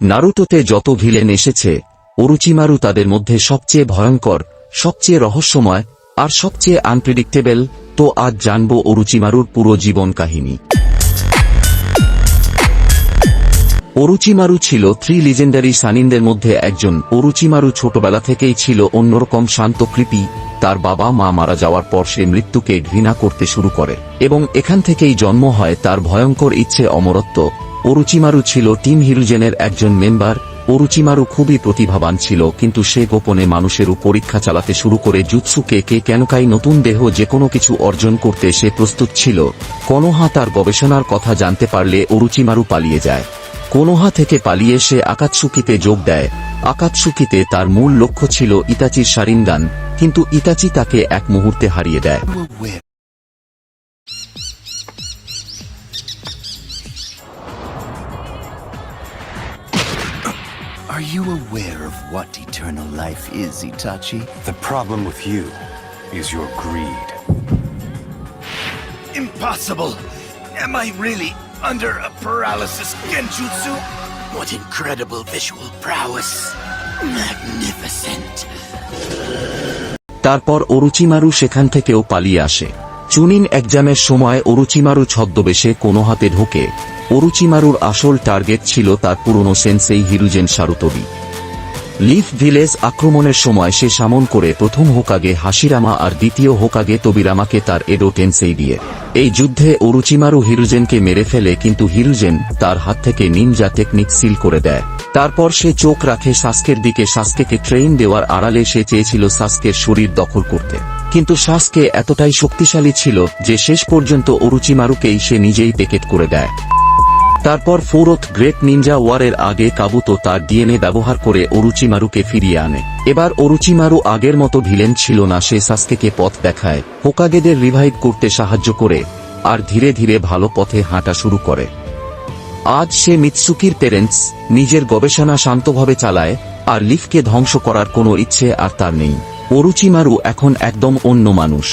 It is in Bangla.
নারুটোতে যত ভিলেন এসেছে, ওরোচিমারু তাদের মধ্যে সবচেয়ে ভয়ঙ্কর, সবচেয়ে রহস্যময় আর সবচেয়ে আনপ্রেডিক্টেবল। তো আজ জানবো ওরোচিমারুর পুরো জীবন কাহিনী। ওরোচিমারু ছিল 3 লিজেন্ডারি সানিনদের মধ্যে একজন। ওরোচিমারু ছোটবেলা থেকেই ছিল অন্যরকম শান্ত, কৃপি। তার বাবা মা মারা যাওয়ার পর সে মৃত্যুকে ঘৃণা করতে শুরু করে এবং এখান থেকেই জন্ম হয় তার ভয়ঙ্কর ইচ্ছে, অমরত্ব। ওরোচিমারু ছিল টিম হিরুজেনের একজন মেম্বার। ওরোচিমারু খুবই প্রতিভাবান ছিল, কিন্তু সে গোপনে মানুষেরও পরীক্ষা চালাতে শুরু করে জুৎসুকে কেনকাই নতুন দেহ যেকোনো কিছু অর্জন করতে সে প্রস্তুত ছিল। কোনোহা তার গবেষণার কথা জানতে পারলে ওরোচিমারু পালিয়ে যায়। কোনোহা থেকে পালিয়ে সে আকাতসুকিতে যোগ দেয়। আকাতসুকিতে তার মূল লক্ষ্য ছিল ইতাচির শারিনগান, কিন্তু ইতাচি তাকে এক মুহূর্তে হারিয়ে দেয়। Are you aware of what eternal life is, Itachi? The problem with you is your greed. Impossible! Am I really under a paralysis genjutsu? What incredible visual prowess! Magnificent! তারপর ওরোচিমারু সেখান থেকেও পালিয়ে আসে। চুনিন এক্সামের সময় ওরোচিমারু ছদ্মবেশে কোনোহাতে ঢোকে। ওরোচিমারুর আসল টার্গেট ছিল তার পুরনো সেন্সেই হিরুজেন সারুতোবি। লিফ ভিলেজ আক্রমণের সময় সে সামন করে প্রথম হোকাগে হাশিরামা আর দ্বিতীয় হোকাগে তোবিরামাকে তার এডো টেনসেই দিয়ে। এই যুদ্ধে ওরোচিমারু হিরুজেনকে মেরে ফেলে, কিন্তু হিরুজেন তার হাত থেকে নিনজা টেকনিক সিল করে দেয়। তারপর সে চোখ রাখে সাসকের দিকে। সাসকেকে ট্রেইন দেওয়ার আড়ালে সে চেয়েছিল সাসকের শরীর দখল করতে, কিন্তু সাসকে এতটাই শক্তিশালী ছিল যে শেষ পর্যন্ত ওরোচিমারুকেই সে নিজেই পেকেট করে দেয়। তারপর ফোরথ গ্রেট নিনজা ওয়ারের আগে কাবুতো তার ডিএনএ ব্যবহার করে ওরোচিমারুকে ফিরিয়ে আনে। এবার ওরোচিমারু আগের মতো ভিলেন ছিল না। সে সাসকেকে পথ দেখায়, হোকাগেদের রিভাইভ করতে সাহায্য করে, আর ধীরে ধীরে ভালো পথে হাঁটা শুরু করে। আজ সে মিৎসুকির প্যারেন্টস। নিজের গবেষণা শান্তভাবে চালায়, আর লিফকে ধ্বংস করার কোনো ইচ্ছে আর তার নেই। ওরোচিমারু এখন একদম অন্য মানুষ।